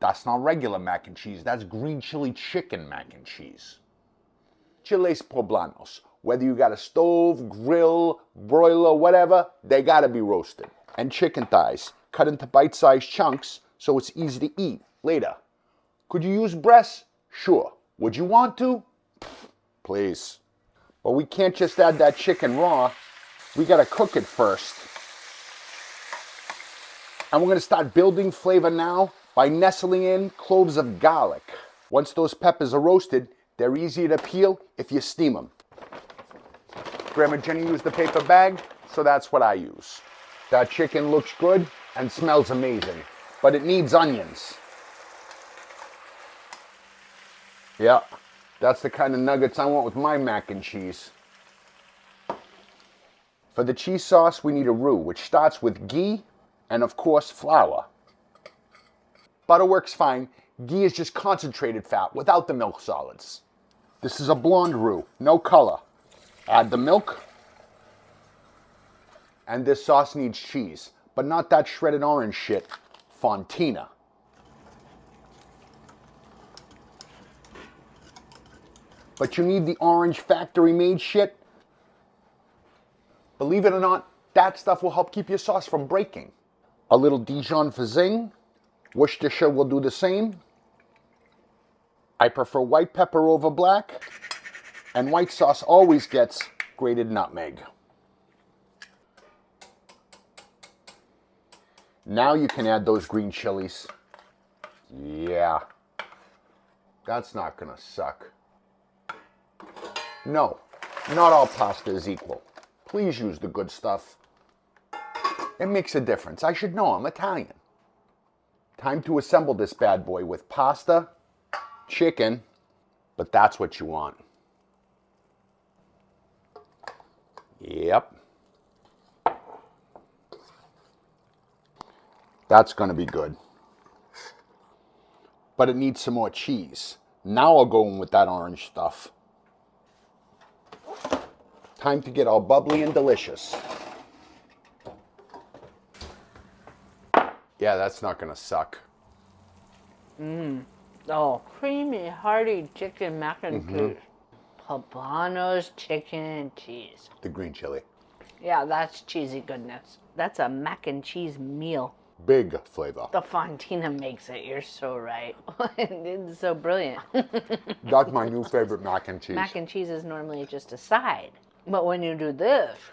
That's not regular mac and cheese. That's green chili chicken mac and cheese. Chiles poblanos. Whether you got a stove, grill, broiler, whatever, they gotta be roasted. And chicken thighs, cut into bite-sized chunks so it's easy to eat later. Could you use breasts? Sure. Would you want to? Please. But we can't just add that chicken raw. We gotta cook it first. And we're gonna start building flavor now by nestling in cloves of garlic. Once those peppers are roasted, they're easier to peel if you steam them. Grandma Jenny used the paper bag, so that's what I use. That chicken looks good and smells amazing, but it needs onions. Yeah, that's the kind of nuggets I want with my mac and cheese. For the cheese sauce, we need a roux, which starts with ghee and, of course, flour. Butter works fine. Ghee is just concentrated fat without the milk solids. This is a blonde roux, no color. Add the milk. And this sauce needs cheese, but not that shredded orange shit, Fontina. But you need the orange factory-made shit. Believe it or not, that stuff will help keep your sauce from breaking. A little Dijon for zing. Worcestershire will do the same. I prefer white pepper over black. And white sauce always gets grated nutmeg. Now you can add those green chilies. Yeah. That's not gonna suck. No, not all pasta is equal. Please use the good stuff. It makes a difference. I should know, I'm Italian. Time to assemble this bad boy with pasta, chicken, but that's what you want. Yep. That's gonna be good. But it needs some more cheese. Now I'll go in with that orange stuff. Time to get all bubbly and delicious. Yeah, that's not gonna suck. Oh, creamy, hearty chicken mac and cheese. Poblanos chicken and cheese. The green chili. Yeah, that's cheesy goodness. That's a mac and cheese meal. Big flavor. The Fontina makes it. You're so right. It's so brilliant. That's my new favorite mac and cheese. Mac and cheese is normally just a side. But when you do this,